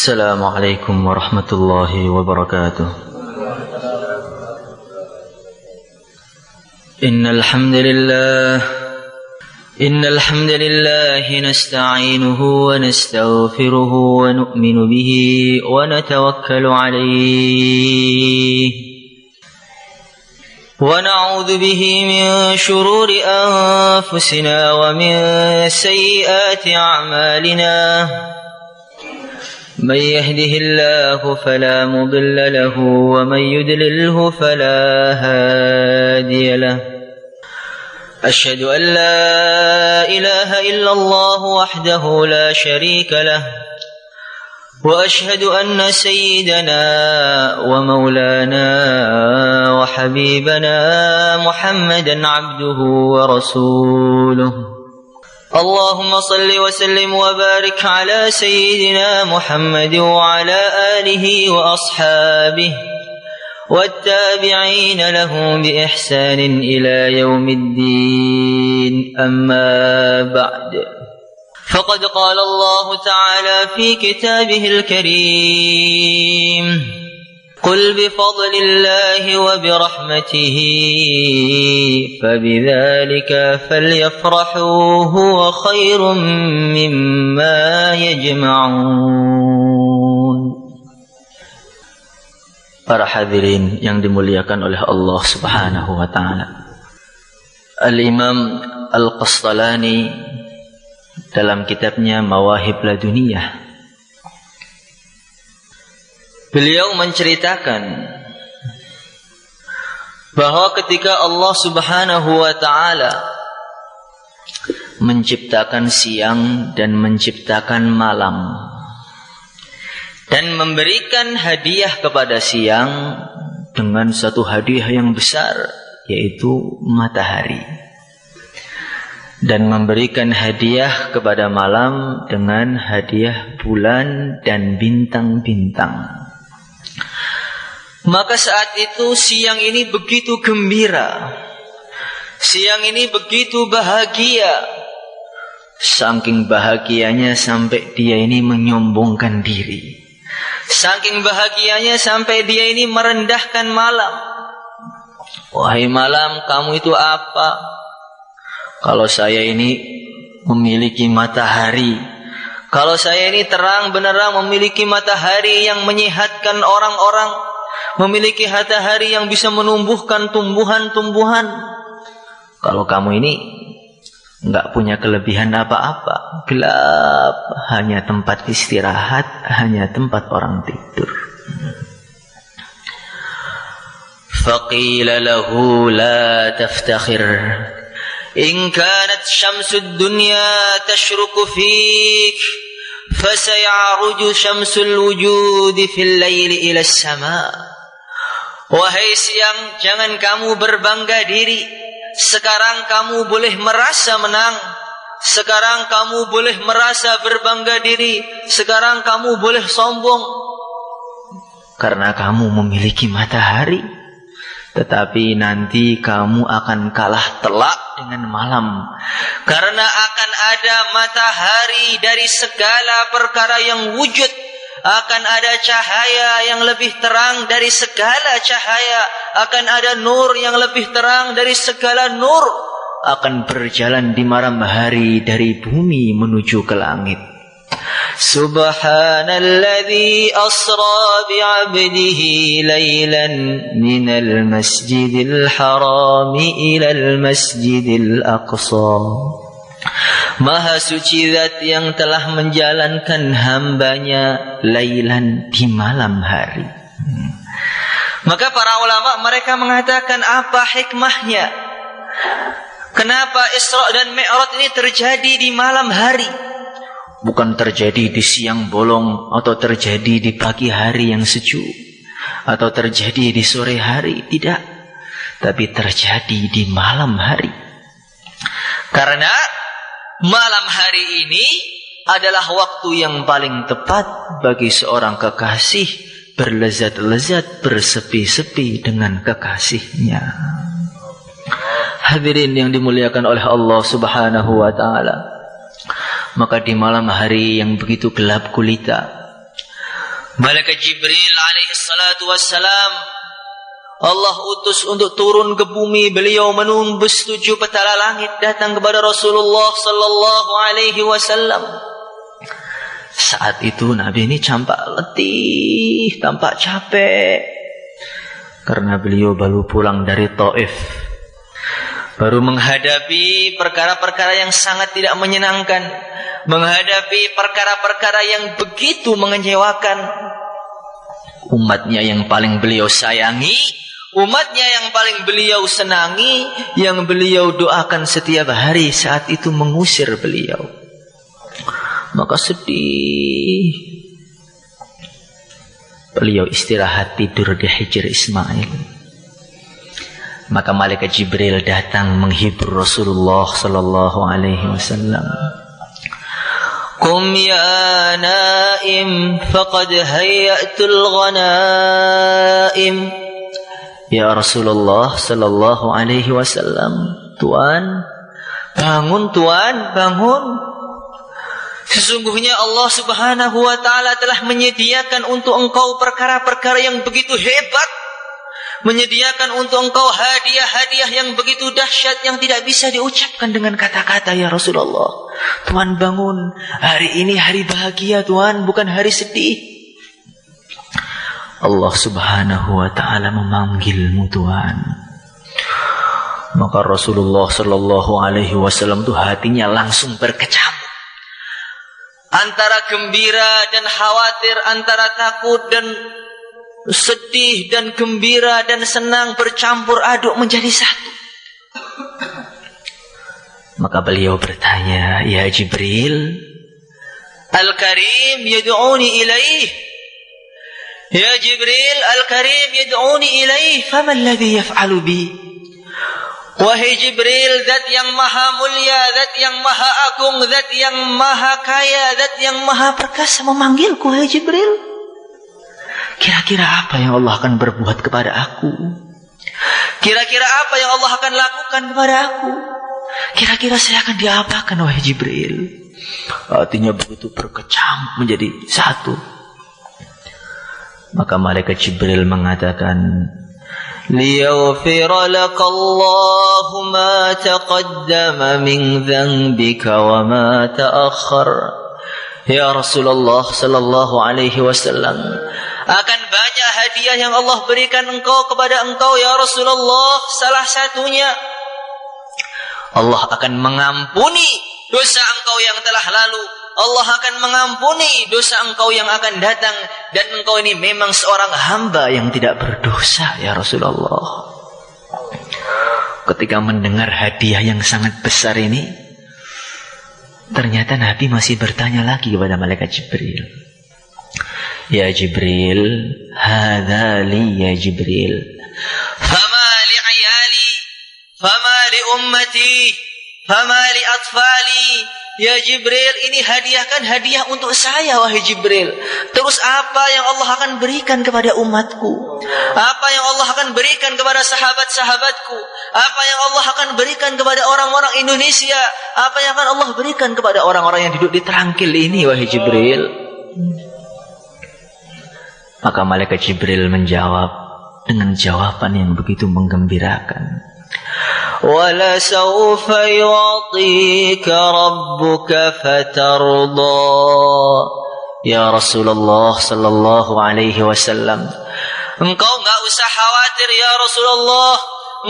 Assalamualaikum warahmatullahi wabarakatuh. Innal hamdalillah nasta'inuhu wa nastaghfiruhu wa nu'minu bihi wa natawakkalu alayhi wa na'udzu bihi min shururi anfusina wa min sayyiati a'malina. من يهده الله فلا مضل له ومن يضلله فلا هادي له أشهد أن لا إله إلا الله وحده لا شريك له وأشهد أن سيدنا ومولانا وحبيبنا محمدا عبده ورسوله اللهم صل وسلم وبارك على سيدنا محمد وعلى آله وأصحابه والتابعين لهم بإحسان إلى يوم الدين أما بعد فقد قال الله تعالى في كتابه الكريم قل بفضل الله وبرحمته فبذلك فليفرحوا هو خير مما يجمعون. Para hadirin yang dimuliakan oleh Allah Subhanahu wa taala. Al-Imam Al-Qastalani dalam kitabnya Mawahib Laduniyah, beliau menceritakan bahwa ketika Allah Subhanahu wa taala menciptakan siang dan menciptakan malam dan memberikan hadiah kepada siang dengan satu hadiah yang besar, yaitu matahari, dan memberikan hadiah kepada malam dengan hadiah bulan dan bintang-bintang. Maka saat itu siang ini begitu gembira, siang ini begitu bahagia, saking bahagianya sampai dia ini menyombongkan diri, saking bahagianya sampai dia ini merendahkan malam. Wahai malam, kamu itu apa? Kalau saya ini memiliki matahari, kalau saya ini terang benerang memiliki matahari yang menyehatkan orang-orang, memiliki matahari yang bisa menumbuhkan tumbuhan-tumbuhan. Kalau kamu ini enggak punya kelebihan apa-apa, gelap, hanya tempat istirahat, hanya tempat orang tidur. Faqila lahu la taftakhir in kanat syamsud dunya tashruqu fik fasay'aruju syamsul wujudi fil laili ila as-sama. Wahai siang, jangan kamu berbangga diri. Sekarang kamu boleh merasa menang, sekarang kamu boleh merasa berbangga diri, sekarang kamu boleh sombong karena kamu memiliki matahari. Tetapi nanti kamu akan kalah telak dengan malam, karena akan ada matahari dari segala perkara yang wujud, akan ada cahaya yang lebih terang dari segala cahaya, akan ada nur yang lebih terang dari segala nur, akan berjalan di malam hari dari bumi menuju ke langit. Subhanalladzi asra bi'abdihi laylan minal masjidil harami ilal masjidil aqsa. Maha suci zat yang telah menjalankan hambanya laylan di malam hari. Maka para ulama mereka mengatakan, apa hikmahnya? Kenapa Isra dan Mi'raj ini terjadi di malam hari? Bukan terjadi di siang bolong, atau terjadi di pagi hari yang sejuk, atau terjadi di sore hari. Tidak, tapi terjadi di malam hari. Karena malam hari ini adalah waktu yang paling tepat bagi seorang kekasih berlezat-lezat, bersepi-sepi dengan kekasihnya. Hadirin yang dimuliakan oleh Allah Subhanahu wa taala. Maka di malam hari yang begitu gelap gulita, Malaikat Jibril alaihi salatu wassalam Allah utus untuk turun ke bumi. Beliau menembus 7 petala langit datang kepada Rasulullah sallallahu alaihi wasallam. Saat itu Nabi ini tampak letih, tampak capek, karena beliau baru pulang dari Taif, baru menghadapi perkara-perkara yang sangat tidak menyenangkan, menghadapi perkara-perkara yang begitu mengecewakan. Umatnya yang paling beliau sayangi, umatnya yang paling beliau senangi, yang beliau doakan setiap hari, saat itu mengusir beliau. Maka sedih. Beliau istirahat tidur di Hijr Ismail. Maka malaikat Jibril datang menghibur Rasulullah sallallahu alaihi wasallam. Qum ya naim faqad hayyatul ghanaim. Ya Rasulullah sallallahu alaihi wasallam, Tuan, bangun Tuan, bangun. Sesungguhnya Allah subhanahu wa ta'ala telah menyediakan untuk engkau perkara-perkara yang begitu hebat, menyediakan untuk engkau hadiah-hadiah yang begitu dahsyat yang tidak bisa diucapkan dengan kata-kata ya Rasulullah. Tuan bangun, hari ini hari bahagia Tuan, bukan hari sedih. Allah subhanahu wa ta'ala memanggilmu Tuan. Maka Rasulullah sallallahu alaihi wasallam itu hatinya langsung berkecamuk. Antara gembira dan khawatir, antara takut dan sedih dan gembira dan senang bercampur aduk menjadi satu. Maka beliau bertanya, ya Jibril, Al-Karim yad'uni ilaih. Ya Jibril, Al-Karim yad'uni ilaih, fama alladhi yaf'alu bi? Wahai Jibril, zat yang maha mulia, zat yang maha agung, zat yang maha kaya, zat yang maha perkasa memanggilku, wahai Jibril. Kira-kira apa yang Allah akan berbuat kepada aku? Kira-kira apa yang Allah akan lakukan kepada aku? Kira-kira saya akan diapakan, wahai Jibril? Hatinya begitu berkecamuk menjadi satu. Maka malaikat Jibril mengatakan, liyaghfira lakallahu ma taqaddama min dhanbika wa ma ta'akhkhar. Ya Rasulullah sallallahu alaihi wasallam, akan banyak hadiah yang Allah berikan engkau kepada engkau ya Rasulullah. Salah satunya, Allah akan mengampuni dosa engkau yang telah lalu. Allah akan mengampuni dosa engkau yang akan datang. Dan engkau ini memang seorang hamba yang tidak berdosa ya Rasulullah. Ketika mendengar hadiah yang sangat besar ini, ternyata Nabi masih bertanya lagi kepada malaikat Jibril. Ya Jibril, hadha li ya Jibril, fama li ayali, fama li ummati, fama li atfali. Ya Jibril, ini hadiahkan hadiah untuk saya wahai Jibril. Terus apa yang Allah akan berikan kepada umatku? Apa yang Allah akan berikan kepada sahabat-sahabatku? Apa yang Allah akan berikan kepada orang-orang Indonesia? Apa yang akan Allah berikan kepada orang-orang yang duduk di terangkil ini wahai Jibril? Maka malaikat Jibril menjawab dengan jawaban yang begitu menggembirakan. Wala sawfa yu'tika rabbuka fatarda. Ya Rasulullah sallallahu alaihi wasallam, engkau enggak usah khawatir ya Rasulullah,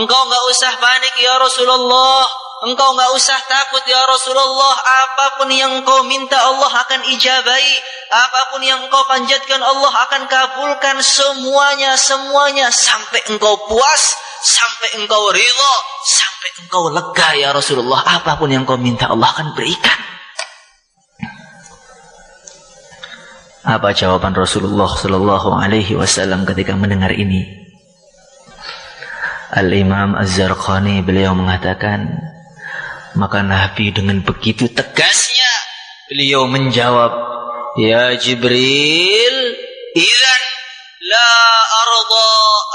engkau enggak usah panik ya Rasulullah, engkau enggak usah takut ya Rasulullah. Apapun yang engkau minta Allah akan ijabai, apapun yang engkau panjatkan Allah akan kabulkan semuanya sampai engkau puas, sampai engkau ridha, sampai engkau lega ya Rasulullah. Apapun yang kau minta Allah akan berikan. Apa jawaban Rasulullah sallallahu alaihi wasallam ketika mendengar ini? Al-Imam Az-Zarqani beliau mengatakan, maka Nabi dengan begitu tegasnya beliau menjawab, ya Jibril, idzan la arda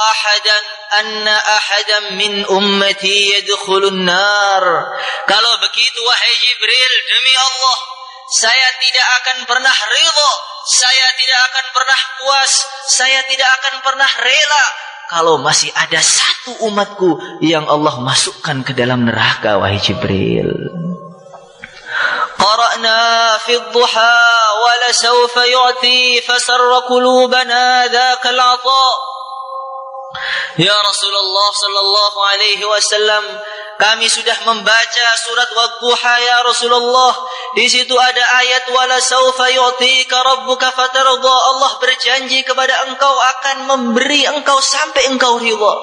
ahadan anna ahadan min ummati yadkhulun nar. Kalau begitu wahai Jibril, demi Allah, saya tidak akan pernah ridha, saya tidak akan pernah puas, saya tidak akan pernah rela kalau masih ada satu umatku yang Allah masukkan ke dalam neraka, wahai Jibril. Qara'na fi ad-duha wa la sawfa yu'ti fasarra qulubana dzakal 'ata. Ya Rasulullah sallallahu alaihi wasallam, kami sudah membaca surat Wadduha ya Rasulullah. Di situ ada ayat wala saufa yu'tika rabbuka fatarda. Allah berjanji kepada engkau akan memberi engkau sampai engkau ridha.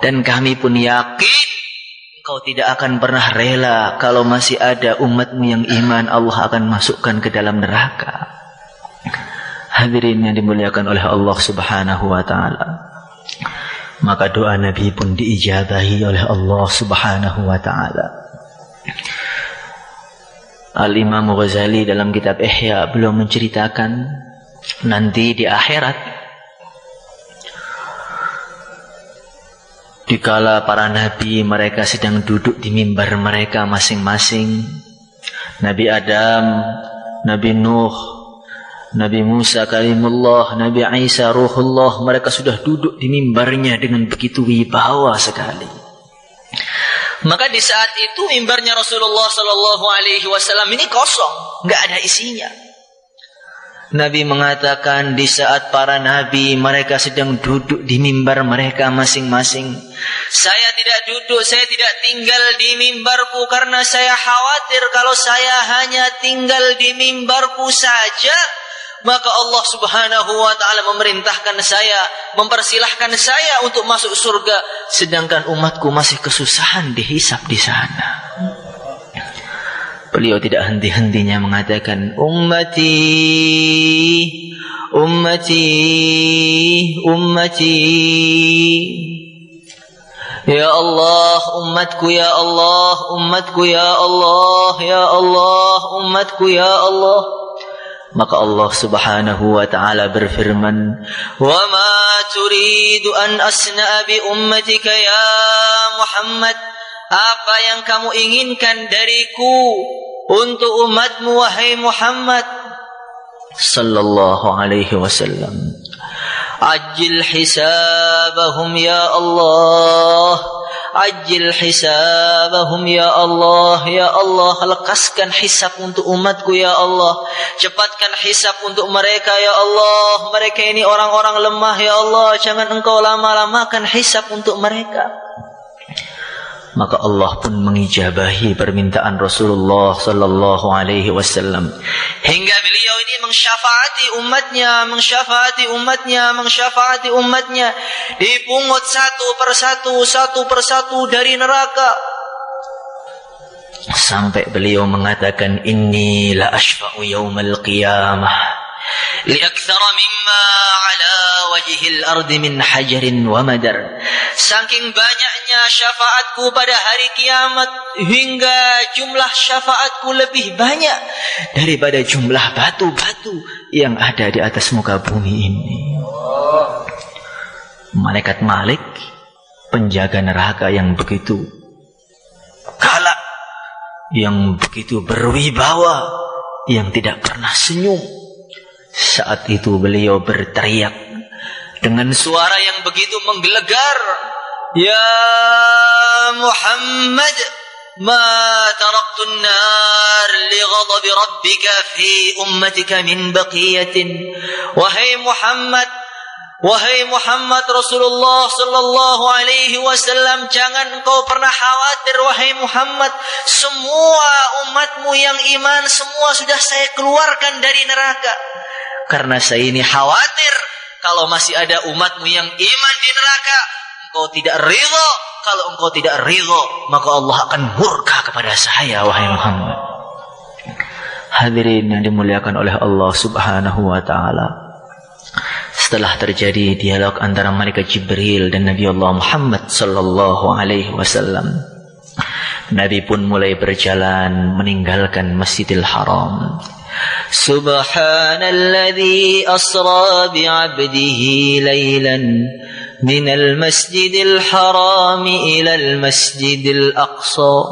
Dan kami pun yakin engkau tidak akan pernah rela kalau masih ada umatmu yang iman, Allah akan masukkan ke dalam neraka. Hadirin yang dimuliakan oleh Allah Subhanahu wa taala. Maka doa Nabi pun diijabahi oleh Allah Subhanahu wa ta'ala. Al-Imam Ghazali dalam kitab Ihya beliau menceritakan nanti di akhirat, dikala para nabi mereka sedang duduk di mimbar mereka masing-masing, Nabi Adam, Nabi Nuh, Nabi Musa kalimullah, Nabi Isa ruhullah, mereka sudah duduk di mimbarnya dengan begitu wibawa sekali. Maka di saat itu mimbarnya Rasulullah sallallahu alaihi wasallam ini kosong, enggak ada isinya. Nabi mengatakan di saat para nabi mereka sedang duduk di mimbar mereka masing-masing, saya tidak duduk, saya tidak tinggal di mimbarku karena saya khawatir kalau saya hanya tinggal di mimbarku saja, maka Allah Subhanahu wa ta'ala memerintahkan saya, mempersilahkan saya untuk masuk surga, sedangkan umatku masih kesusahan dihisab di sana. Beliau tidak henti-hentinya mengatakan, ummati, ummati, ummati. Ya Allah, umatku ya Allah, umatku ya Allah, ya Allah, umatku ya Allah. Maka Allah Subhanahu wa ta'ala berfirman, "Wa ma turidu an asna'a bi ummatika ya Muhammad?" Apa yang kamu inginkan dariku untuk umatmu wahai Muhammad sallallahu alaihi wasallam? Ajil hisabahum ya Allah, ajil hisabahum ya Allah, ya Allah, lekaskan hisab untuk umatku ya Allah, cepatkan hisab untuk mereka ya Allah, mereka ini orang-orang lemah ya Allah, jangan engkau lama-lamakan hisab untuk mereka. Maka Allah pun mengijabahi permintaan Rasulullah sallallahu alaihi wasallam hingga beliau ini mensyafaati umatnya, mensyafaati umatnya, mensyafaati umatnya, dipungut satu persatu dari neraka, sampai beliau mengatakan, inni la ashfa'u yaumal qiyamah liakthara mimma ala wajhil ardi min hajarin wa madar. Saking banyaknya syafaatku pada hari kiamat, hingga jumlah syafaatku lebih banyak daripada jumlah batu-batu yang ada di atas muka bumi ini. Malaikat Malik, penjaga neraka yang begitu galak, yang begitu berwibawa, yang tidak pernah senyum, saat itu beliau berteriak dengan suara yang begitu menggelegar, ya Muhammad, ma taraktun nar li ghadabi rabbika fi ummatika min baqiyatin. Wahai Muhammad, wahai Muhammad, Rasulullah sallallahu alaihi wasallam, jangan engkau pernah khawatir wahai Muhammad, semua umatmu yang iman semua sudah saya keluarkan dari neraka, karena saya ini khawatir kalau masih ada umatmu yang iman di neraka, engkau tidak ridha. Kalau engkau tidak ridha, maka Allah akan murka kepada saya wahai Muhammad. Hadirin yang dimuliakan oleh Allah Subhanahu wa ta'ala, setelah terjadi dialog antara malaikat Jibril dan Nabi Allah Muhammad sallallahu alaihi wasallam, Nabi pun mulai berjalan meninggalkan Masjidil Haram. Subhanalladzi asra bi'abdihi laylan minal masjidil haram ilal masjidil aqsa.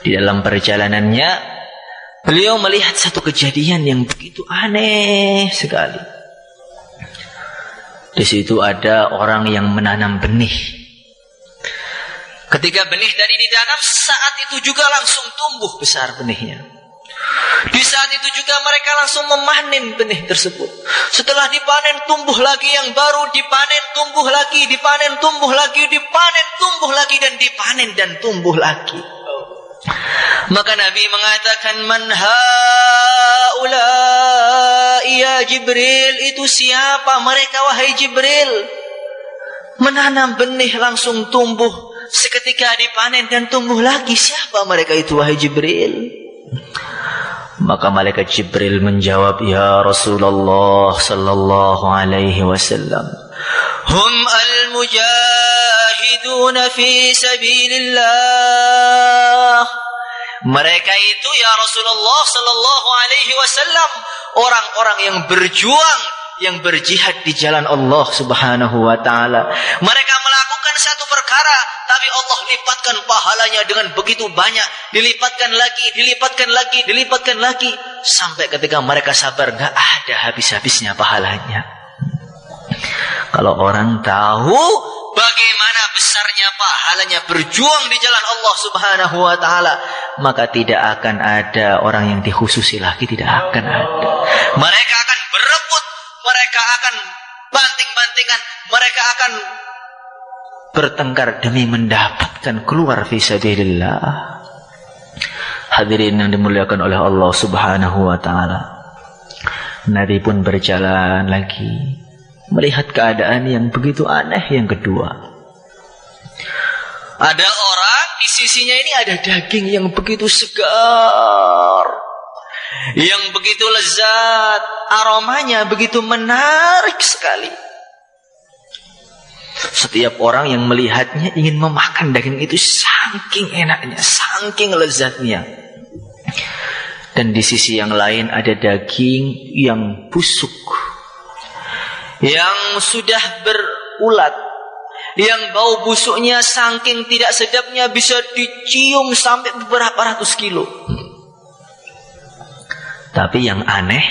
Di dalam perjalanannya Beliau melihat satu kejadian yang begitu aneh sekali. Di situ ada orang yang menanam benih. Ketika benih tadi ditanam, saat itu juga langsung tumbuh besar benihnya. Di saat itu juga mereka langsung memanen benih tersebut. Setelah dipanen, tumbuh lagi yang baru, dipanen, tumbuh lagi, dipanen, tumbuh lagi, dipanen, tumbuh lagi, dan dipanen dan tumbuh lagi. Maka Nabi mengatakan, man haula ya Jibril, itu siapa mereka wahai Jibril? Menanam benih langsung tumbuh, seketika dipanen dan tumbuh lagi. Siapa mereka itu wahai Jibril? Maka malaikat Jibril menjawab, ya Rasulullah sallallahu alaihi wasallam, hum al-mujahiduna fi sabilillah. Mereka itu ya Rasulullah sallallahu alaihi wasallam, orang-orang yang berjuang, yang berjihad di jalan Allah Subhanahu wa taala. Mereka melakukan satu perkara, tapi Allah lipatkan pahalanya dengan begitu banyak, dilipatkan lagi, dilipatkan lagi, dilipatkan lagi, sampai ketika mereka sabar enggak ada habis-habisnya pahalanya. Kalau orang tahu bagaimana besarnya pahalanya berjuang di jalan Allah Subhanahu wa taala, maka tidak akan ada orang yang dikhususi lagi, tidak akan ada. Mereka akan berebut, mereka akan banting-bantingan, mereka akan bertengkar demi mendapatkan keluar fi sabilillah. Hadirin yang dimuliakan oleh Allah Subhanahu wa taala. Nabi pun berjalan lagi, melihat keadaan yang begitu aneh yang kedua. Ada orang di sisinya ini ada daging yang begitu segar, yang begitu lezat, aromanya begitu menarik sekali. Setiap orang yang melihatnya ingin memakan daging itu, saking enaknya, saking lezatnya. Dan di sisi yang lain ada daging yang busuk, yang sudah berulat, yang bau busuknya saking tidak sedapnya bisa dicium sampai beberapa ratus kilo. Tapi yang aneh,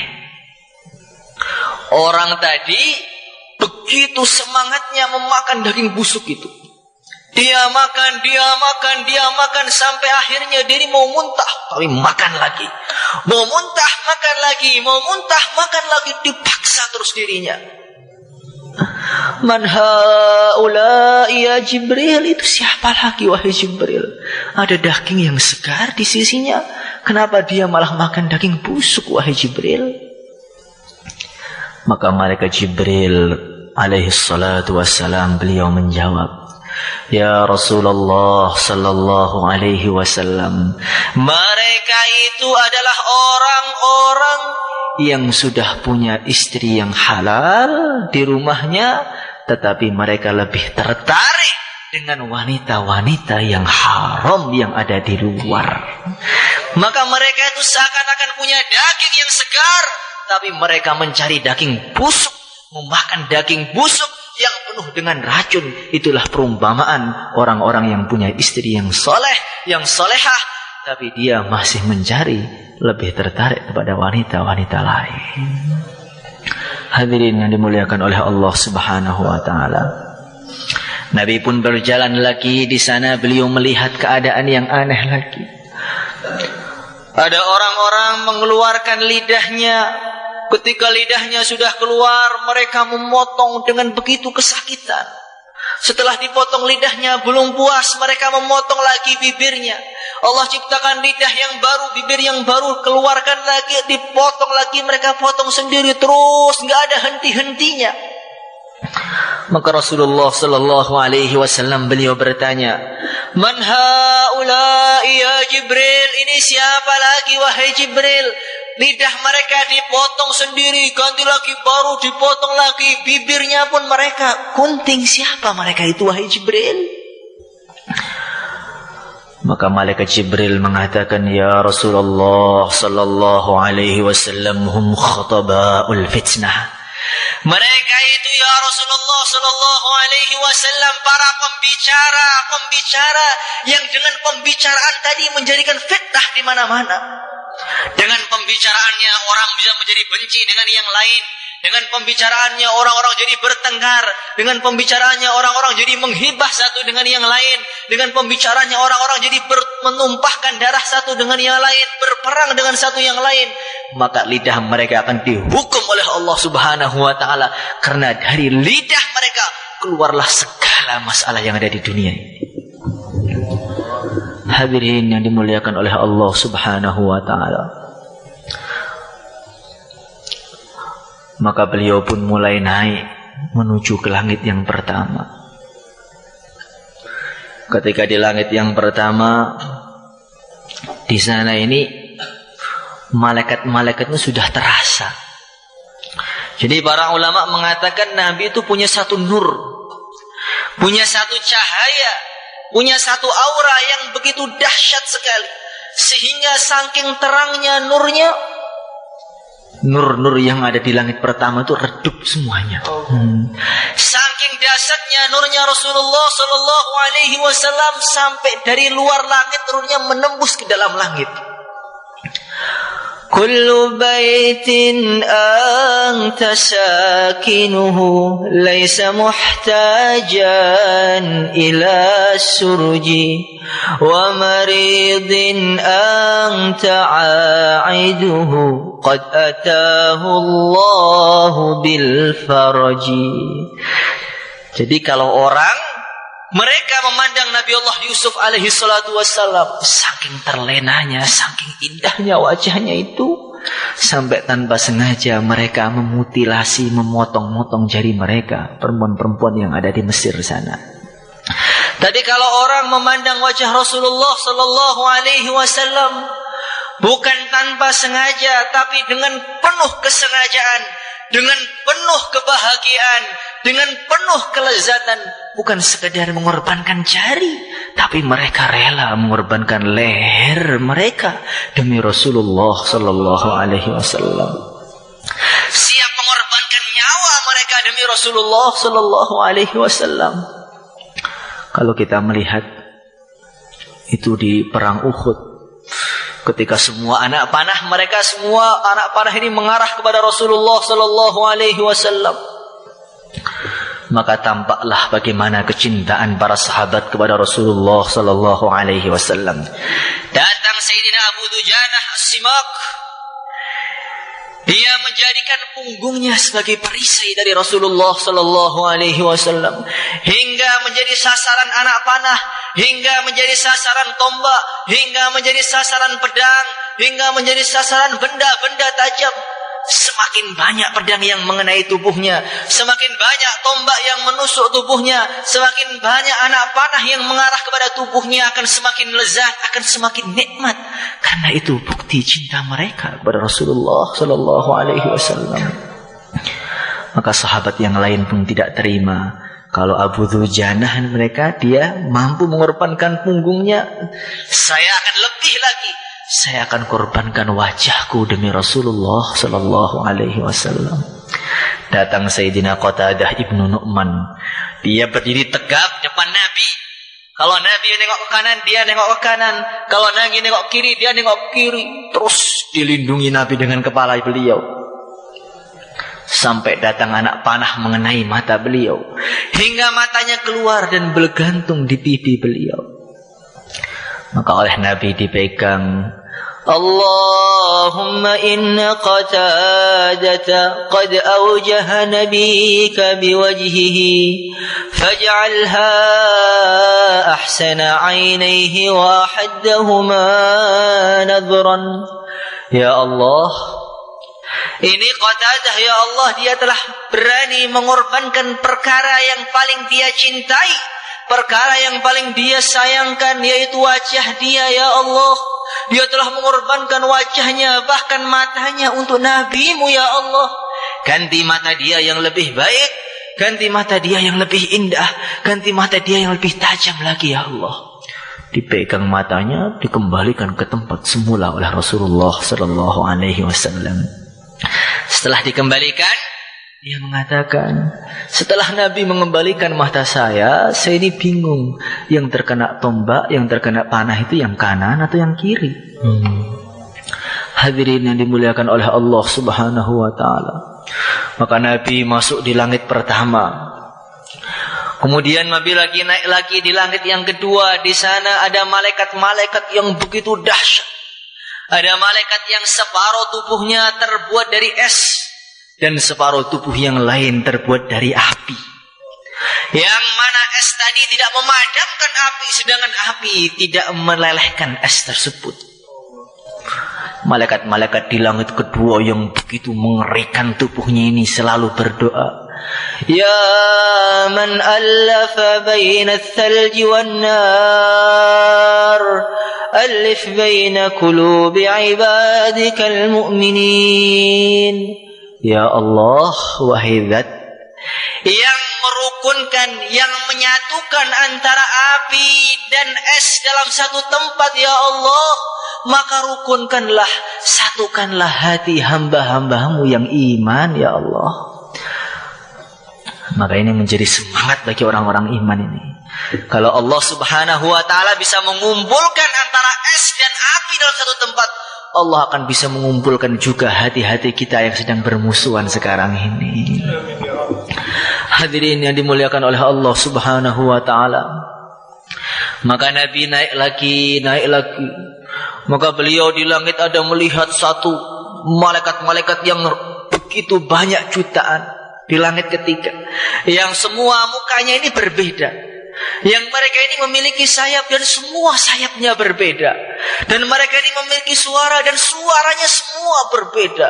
orang tadi begitu semangatnya memakan daging busuk itu. Dia makan, dia makan, dia makan, sampai akhirnya dia mau muntah, tapi makan lagi. Mau muntah, makan lagi. Mau muntah, makan lagi. Dipaksa terus dirinya. Man haula ya Jibril, itu siapa lagi wahai Jibril? Ada daging yang segar di sisinya, kenapa dia malah makan daging busuk wahai Jibril? Maka malaikat Jibril alaihi salatu wassalam, beliau menjawab, ya Rasulullah sallallahu alaihi wasallam, mereka itu adalah orang-orang yang sudah punya istri yang halal di rumahnya, tetapi mereka lebih tertarik dengan wanita-wanita yang haram yang ada di luar. Maka mereka itu seakan-akan punya daging yang segar, tapi mereka mencari daging busuk, memakan daging busuk yang penuh dengan racun. Itulah perumpamaan orang-orang yang punya istri yang soleh, yang solehah, tapi dia masih mencari, lebih tertarik kepada wanita-wanita lain. Hadirin yang dimuliakan oleh Allah Subhanahu wa taala. Nabi pun berjalan lagi di sana, beliau melihat keadaan yang aneh lagi. Ada orang-orang mengeluarkan lidahnya. Ketika lidahnya sudah keluar, mereka memotong dengan begitu kesakitan. Setelah dipotong lidahnya belum puas, mereka memotong lagi bibirnya. Allah ciptakan lidah yang baru, bibir yang baru, keluarkan lagi, dipotong lagi, mereka potong sendiri terus, nggak ada henti-hentinya. Maka Rasulullah sallallahu alaihi wasallam beliau bertanya, man haula ya Jibril, ini siapa lagi wahai Jibril? Lidah mereka dipotong sendiri, ganti lagi, baru dipotong lagi, bibirnya pun mereka gunting. Siapa mereka itu wahai Jibril? Maka malaikat Jibril mengatakan, ya Rasulullah sallallahu alaihi wasallam, hum khataba'ul fitnah. Mereka itu ya Rasulullah sallallahu alaihi wasallam para pembicara yang dengan pembicaraan tadi menjadikan fitnah di mana-mana. Dengan pembicaraannya orang bisa menjadi benci dengan yang lain. Dengan pembicaraannya orang-orang jadi bertengkar. Dengan pembicaraannya orang-orang jadi menghibah satu dengan yang lain. Dengan pembicaraannya orang-orang jadi menumpahkan darah satu dengan yang lain. Berperang dengan satu yang lain. Maka lidah mereka akan dihukum oleh Allah Subhanahu wa ta'ala. Karena dari lidah mereka keluarlah segala masalah yang ada di dunia ini. Hadirin yang dimuliakan oleh Allah Subhanahu wa ta'ala. Maka beliau pun mulai naik menuju ke langit yang pertama. Ketika di langit yang pertama, di sana ini malaikat-malaikatnya sudah terasa. Jadi para ulama mengatakan Nabi itu punya satu nur, punya satu cahaya, punya satu aura yang begitu dahsyat sekali. Sehingga saking terangnya nurnya, nur-nur yang ada di langit pertama itu redup semuanya. Saking dahsyatnya nurnya Rasulullah Sallallahu Alaihi Wasallam sampai dari luar langit nurnya menembus ke dalam langit. Kullu baitin anta sakinuhu laysa muhtajan ila surji wa maridin anta aiduhu qad atahu Allahu bil farji. Jadi kalau mereka memandang Nabi Allah Yusuf alaihi salatu wassalam, saking terlenanya, saking indahnya wajahnya itu, sampai tanpa sengaja mereka memutilasi, memotong-motong jari mereka, perempuan-perempuan yang ada di Mesir sana. Tapi kalau orang memandang wajah Rasulullah sallallahu alaihi wasallam bukan tanpa sengaja, tapi dengan penuh kesengajaan, dengan penuh kebahagiaan, dengan penuh kelezatan, bukan sekedar mengorbankan jari, tapi mereka rela mengorbankan leher mereka demi Rasulullah sallallahu alaihi wasallam. Siap mengorbankan nyawa mereka demi Rasulullah sallallahu alaihi wasallam. Kalau kita melihat itu di perang Uhud, ketika semua anak panah ini mengarah kepada Rasulullah sallallahu alaihi wasallam, maka tampaklah bagaimana kecintaan para sahabat kepada Rasulullah sallallahu alaihi wasallam. Datang Sayyidina Abu Dujanah As-Simak. Dia menjadikan punggungnya sebagai perisai dari Rasulullah sallallahu alaihi wasallam, hingga menjadi sasaran anak panah, hingga menjadi sasaran tombak, hingga menjadi sasaran pedang, hingga menjadi sasaran benda-benda tajam. Semakin banyak pedang yang mengenai tubuhnya, semakin banyak tombak yang menusuk tubuhnya, semakin banyak anak panah yang mengarah kepada tubuhnya, akan semakin lezat, akan semakin nikmat. Karena itu bukti cinta mereka kepada Rasulullah sallallahu alaihi wasallam. Maka sahabat yang lain pun tidak terima kalau Abu Dujanah mereka dia mampu mengorbankan punggungnya. Saya akan lebih lagi, saya akan korbankan wajahku demi Rasulullah sallallahu alaihi wasallam. Datang Sayyidina Qatadah ibnu Nu'man. Dia berdiri tegap depan Nabi. Kalau Nabi nengok ke kanan, dia nengok ke kanan. Kalau Nabi nengok kiri, dia nengok kiri. Terus dilindungi Nabi dengan kepala beliau. Sampai datang anak panah mengenai mata beliau, hingga matanya keluar dan bergantung di pipi beliau. Maka oleh Nabi dipegang, Allahumma inna Qatadata qad awjaha nabika biwajhihi faj'alha ahsana 'ainayhi wa haddahuma nadhran. Ya Allah, ini Qatadah ya Allah, dia telah berani mengorbankan perkara yang paling dia cintai, perkara yang paling dia sayangkan, yaitu wajah dia ya Allah. Dia telah mengorbankan wajahnya, bahkan matanya untuk Nabi-Mu ya Allah. Ganti mata dia yang lebih baik, ganti mata dia yang lebih indah, ganti mata dia yang lebih tajam lagi ya Allah. Dipegang matanya, dikembalikan ke tempat semula oleh Rasulullah sallallahu alaihi wasallam. Setelah dikembalikan, dia mengatakan, setelah Nabi mengembalikan mata saya ini bingung. Yang terkena tombak, yang terkena panah itu yang kanan atau yang kiri? Hadirin yang dimuliakan oleh Allah Subhanahu wa ta'ala. Maka Nabi masuk di langit pertama. Kemudian Nabi lagi naik lagi di langit yang kedua. Di sana ada malaikat-malaikat yang begitu dahsyat. Ada malaikat yang separuh tubuhnya terbuat dari es, dan separuh tubuh yang lain terbuat dari api. Yang mana es tadi tidak memadamkan api, sedangkan api tidak melelehkan es tersebut. Malaikat-malaikat di langit kedua yang begitu mengerikan tubuhnya ini selalu berdoa, Ya man allafa baina al-thalji wan-nar, alif baina qulubi ibadika al-mu'minin. Ya Allah, wahai Zat yang merukunkan, yang menyatukan antara api dan es dalam satu tempat, ya Allah, maka rukunkanlah, satukanlah hati hamba-hambamu yang iman, ya Allah. Maka ini menjadi semangat bagi orang-orang iman ini. Kalau Allah Subhanahu wa ta'ala bisa mengumpulkan antara es dan api dalam satu tempat, Allah akan bisa mengumpulkan juga hati-hati kita yang sedang bermusuhan sekarang ini. Hadirin yang dimuliakan oleh Allah Subhanahu wa ta'ala. Maka Nabi naik lagi. Maka beliau di langit ada melihat satu malaikat-malaikat yang begitu banyak jutaan di langit ketiga, yang semua mukanya ini berbeda, yang mereka ini memiliki sayap dan semua sayapnya berbeda, dan mereka ini memiliki suara dan suaranya semua berbeda.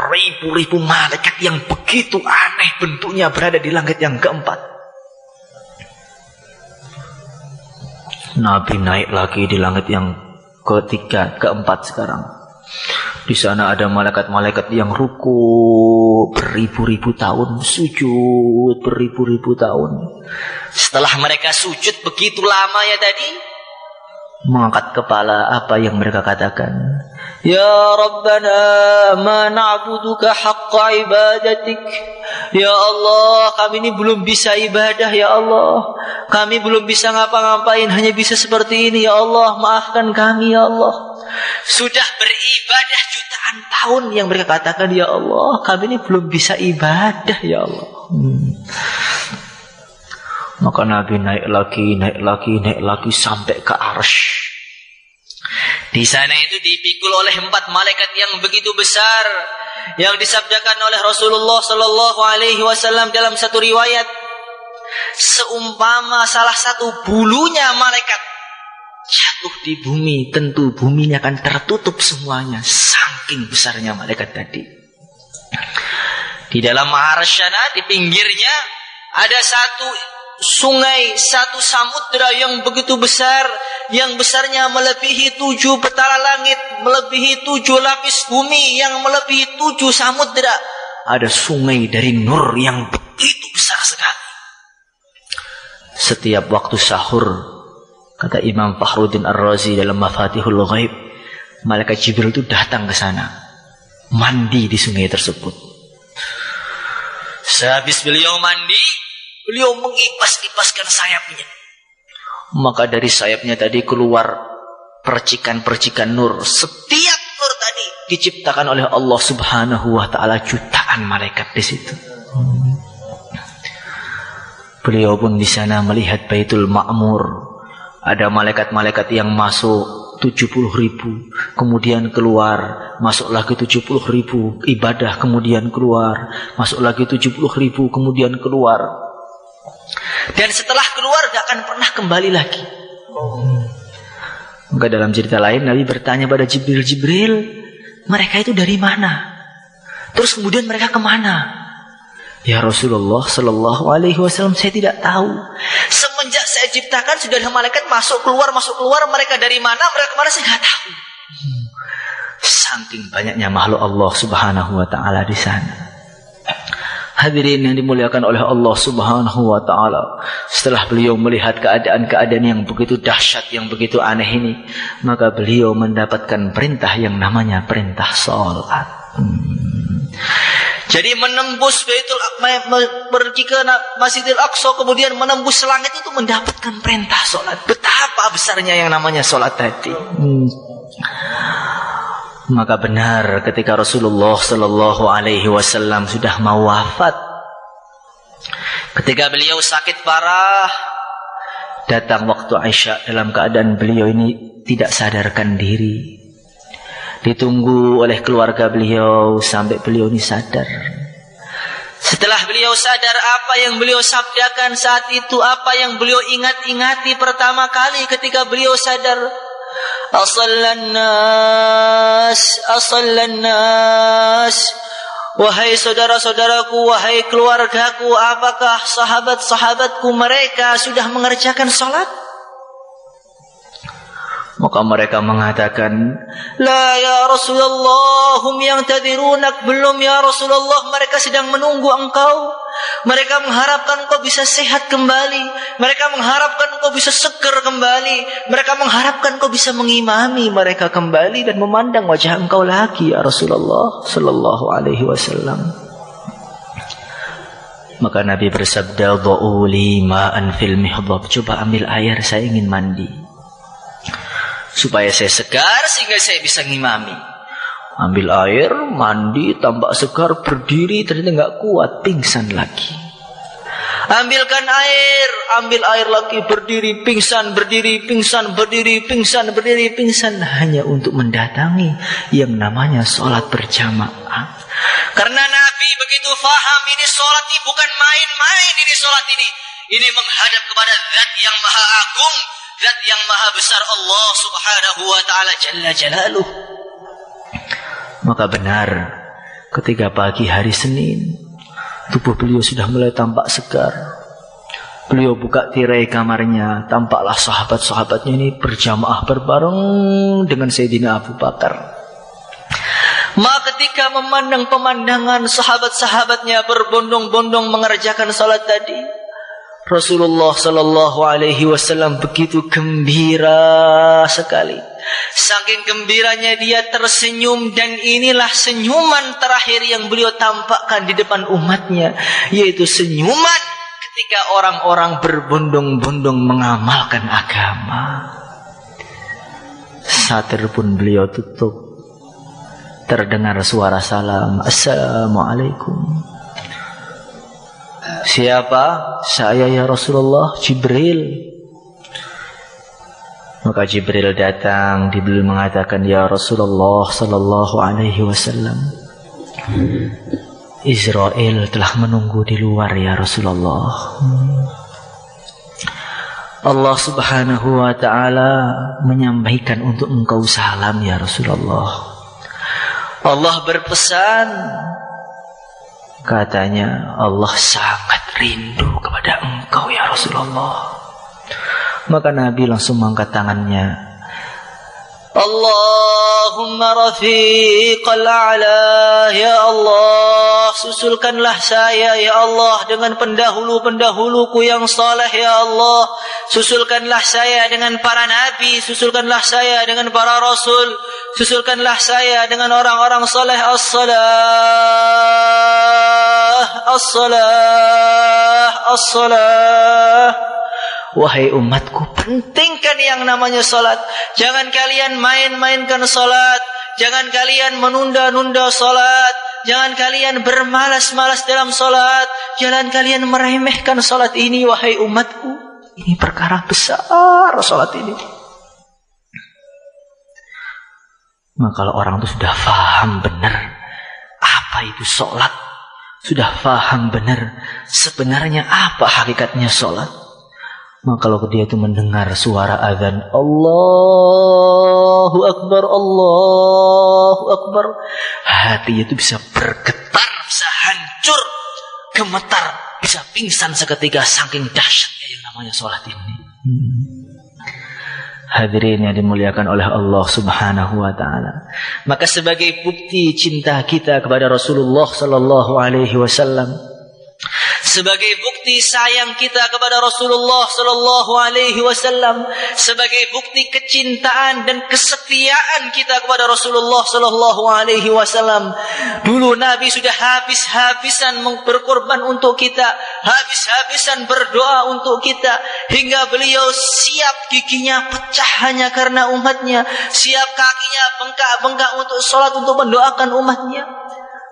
Ribu-ribu malaikat yang begitu aneh bentuknya berada di langit yang keempat. Nabi naik lagi di langit yang ketiga, keempat sekarang. Di sana ada malaikat-malaikat yang ruku beribu-ribu tahun, sujud beribu-ribu tahun. Setelah mereka sujud begitu lamanya tadi, mengangkat kepala, apa yang mereka katakan? Ya Rabbana ma na'buduka haqqa ibadatik. Ya Allah, kami ini belum bisa ibadah, ya Allah. Kami belum bisa ngapa-ngapain, hanya bisa seperti ini, ya Allah. Maafkan kami, ya Allah. Sudah beribadah jutaan tahun yang mereka katakan, ya Allah, kami ini belum bisa ibadah, ya Allah. Maka Nabi naik lagi sampai ke Arsy. Di sana itu dipikul oleh 4 malaikat yang begitu besar, yang disabdakan oleh Rasulullah sallallahu alaihi wasallam dalam satu riwayat, seumpama salah satu bulunya malaikat jatuh di bumi, tentu buminya akan tertutup semuanya, saking besarnya malaikat tadi. Di dalam Arsyana, di pinggirnya ada satu sungai, satu samudra yang begitu besar, yang besarnya melebihi 7 petala langit, melebihi 7 lapis bumi, yang melebihi 7 samudra. Ada sungai dari nur yang begitu besar sekali. Setiap waktu sahur, kata Imam Fakhruddin Ar-Razi dalam Mafatihul Ghaib, malaikat Jibril itu datang ke sana, mandi di sungai tersebut. Sehabis beliau mandi, beliau mengipas-ipaskan sayapnya. Maka dari sayapnya tadi keluar percikan-percikan nur. Setiap nur tadi diciptakan oleh Allah Subhanahu wa ta'ala, jutaan malaikat di situ. Beliau pun di sana melihat Baitul Ma'mur. Ada malaikat-malaikat yang masuk 70.000, kemudian keluar, masuk lagi 70.000, ibadah, kemudian keluar, masuk lagi 70.000, kemudian keluar. Dan setelah keluar gak akan pernah kembali lagi. Maka dalam cerita lain Nabi bertanya pada Jibril, mereka itu dari mana? Terus kemudian mereka kemana? Ya Rasulullah sallallahu alaihi wasallam, saya tidak tahu. Semenjak saya ciptakan sudah ada malaikat masuk keluar, mereka dari mana, mereka kemana, saya tidak tahu. Saking banyaknya makhluk Allah Subhanahu wa ta'ala di sana. Hadirin yang dimuliakan oleh Allah Subhanahu wa ta'ala, setelah beliau melihat keadaan-keadaan yang begitu dahsyat, yang begitu aneh ini, maka beliau mendapatkan perintah yang namanya perintah salat. Jadi menembus pergi ke Masjidil Aqsa, kemudian menembus langit itu mendapatkan perintah salat. Betapa besarnya yang namanya salat tadi. Maka benar ketika Rasulullah sallallahu alaihi wasallam sudah mau wafat, ketika beliau sakit parah, datang waktu Isya dalam keadaan beliau ini tidak sadarkan diri. Ditunggu oleh keluarga beliau sampai beliau ini sadar. Setelah beliau sadar, apa yang beliau sabdakan saat itu, apa yang beliau ingat-ingati pertama kali ketika beliau sadar? Asallan nas. Wahai saudara-saudaraku, wahai keluargaku, apakah sahabat-sahabatku mereka sudah mengerjakan salat? Maka mereka mengatakan, la ya Rasulullah, hum yantadhirunak. Belum ya Rasulullah, mereka sedang menunggu engkau. Mereka mengharapkan engkau bisa sehat kembali. Mereka mengharapkan engkau bisa seger kembali. Mereka mengharapkan engkau bisa mengimami mereka kembali dan memandang wajah engkau lagi ya Rasulullah sallallahu alaihi wasallam. Maka Nabi bersabda, "Dha'u li ma'an fil mihdab." Coba ambil air, saya ingin mandi. Supaya saya segar sehingga saya bisa ngimami. Ambil air, mandi, tambah segar, berdiri, ternyata enggak kuat, pingsan lagi. Ambilkan air, ambil air lagi, berdiri, pingsan, berdiri, pingsan, berdiri, pingsan, berdiri, pingsan. Hanya untuk mendatangi yang namanya sholat berjamaah. Karena Nabi begitu faham, ini sholat ini bukan main-main, ini sholat ini. Ini menghadap kepada Zat yang Maha Agung, Zat yang Maha Besar, Allah Subhanahu wa Ta'ala Jalla Jalaluh. Maka benar, ketika pagi hari Senin, tubuh beliau sudah mulai tampak segar. Beliau buka tirai kamarnya, tampaklah sahabat-sahabatnya ini berjamaah berbareng dengan Sayyidina Abu Bakar. Maka ketika memandang pemandangan sahabat-sahabatnya berbondong-bondong mengerjakan salat tadi, Rasulullah sallallahu alaihi wasallam begitu gembira sekali. Saking gembiranya dia tersenyum, dan inilah senyuman terakhir yang beliau tampakkan di depan umatnya, yaitu senyuman ketika orang-orang berbondong-bondong mengamalkan agama. Satir pun beliau tutup. Terdengar suara salam, "Assalamualaikum." Siapa? Saya ya Rasulullah, Jibril. Maka Jibril datang, Jibril mengatakan, "Ya Rasulullah sallallahu alaihi wasallam, Israel telah menunggu di luar ya Rasulullah. Allah Subhanahu wa Ta'ala menyampaikan untuk engkau salam ya Rasulullah. Allah berpesan, katanya Allah sangat rindu kepada engkau ya Rasulullah." Maka Nabi langsung mengangkat tangannya, "Allahumma rafiqal a'la, ya Allah, susulkanlah saya ya Allah dengan pendahulu-pendahuluku yang saleh ya Allah. Susulkanlah saya dengan para nabi, susulkanlah saya dengan para rasul, susulkanlah saya dengan orang-orang saleh. As-salah, as-salah, as-salah." Wahai umatku, pentingkan yang namanya salat. Jangan kalian main-mainkan salat. Jangan kalian menunda-nunda salat. Jangan kalian bermalas-malas dalam salat. Jangan kalian meremehkan salat ini, wahai umatku. Ini perkara besar salat ini. Maka kalau orang itu sudah faham benar apa itu salat, sudah faham benar sebenarnya apa hakikatnya salat, maka kalau dia itu mendengar suara azan, Allahu Akbar, Allahu Akbar, hati itu bisa bergetar, bisa hancur, gemetar, bisa pingsan seketika saking dahsyatnya yang namanya sholat ini. Hadirin yang dimuliakan oleh Allah Subhanahu wa Ta'ala. Maka sebagai bukti cinta kita kepada Rasulullah sallallahu alaihi wasallam, sebagai bukti sayang kita kepada Rasulullah sallallahu alaihi wasallam, sebagai bukti kecintaan dan kesetiaan kita kepada Rasulullah sallallahu alaihi wasallam. Dulu Nabi sudah habis-habisan berkorban untuk kita, habis-habisan berdoa untuk kita, hingga beliau siap giginya pecah hanya karena umatnya, siap kakinya bengkak-bengkak untuk sholat, untuk mendoakan umatnya.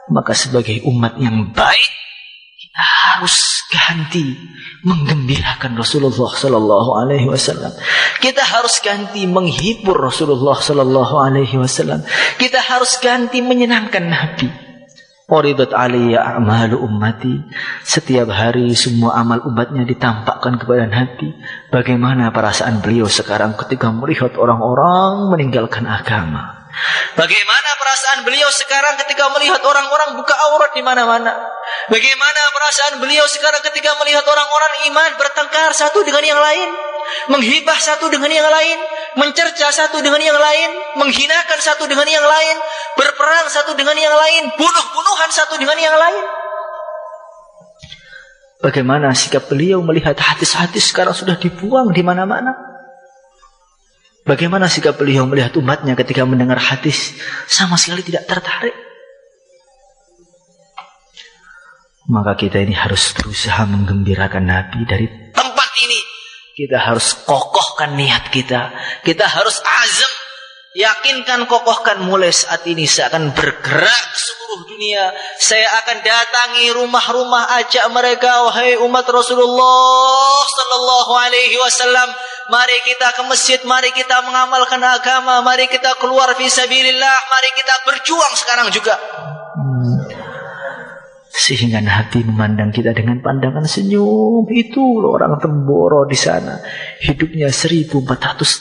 Maka sebagai umat yang baik, kita harus ganti menggembirakan Rasulullah sallallahu alaihi wasallam. Kita harus ganti menghibur Rasulullah sallallahu alaihi wasallam. Kita harus ganti menyenangkan Nabi. Uridat alayya a'malu ummati. Setiap hari semua amal umatnya ditampakkan kepada Nabi. Bagaimana perasaan beliau sekarang ketika melihat orang-orang meninggalkan agama? Bagaimana perasaan beliau sekarang ketika melihat orang-orang buka aurat di mana-mana? Bagaimana perasaan beliau sekarang ketika melihat orang-orang iman bertengkar satu dengan yang lain, menghibah satu dengan yang lain, mencerca satu dengan yang lain, menghinakan satu dengan yang lain, berperang satu dengan yang lain, bunuh-bunuhan satu dengan yang lain? Bagaimana sikap beliau melihat hadis-hadis sekarang sudah dibuang di mana-mana? Bagaimana sikap beliau melihat umatnya ketika mendengar hadis sama sekali tidak tertarik? Maka kita ini harus berusaha menggembirakan Nabi dari tempat ini. Kita harus kokohkan niat kita. Kita harus azam, yakinkan, kokohkan. Mulai saat ini saya akan bergerak ke seluruh dunia. Saya akan datangi rumah-rumah, ajak mereka, wahai umat Rasulullah sallallahu alaihi wasallam, mari kita ke masjid, mari kita mengamalkan agama, mari kita keluar fisabilillah, mari kita berjuang sekarang juga. Sehingga Nabi memandang kita dengan pandangan senyum. Itu loh orang Temboro di sana, hidupnya 1400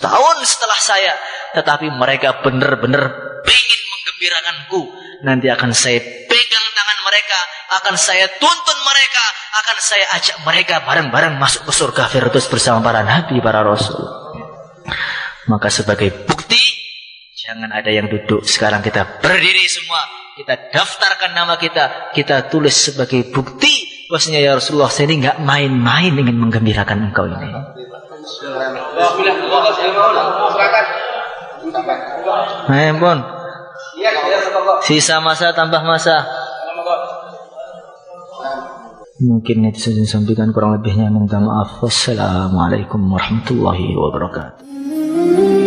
tahun setelah saya, tetapi mereka benar-benar ingin menggembirakanku. Nanti akan saya pegang tangan mereka, akan saya tuntun mereka, akan saya ajak mereka bareng-bareng masuk ke surga Firdaus bersama para nabi, para rasul. Maka sebagai bukti, jangan ada yang duduk. Sekarang kita berdiri semua, kita daftarkan nama kita, kita tulis sebagai bukti bahwasanya ya Rasulullah, saya ini enggak main-main ingin menggembirakan engkau ini. Nah, pun sisa masa tambah masa. Mungkin itu saja sampaikan, kurang lebihnya minta maaf. Wassalamualaikum warahmatullahi wabarakatuh.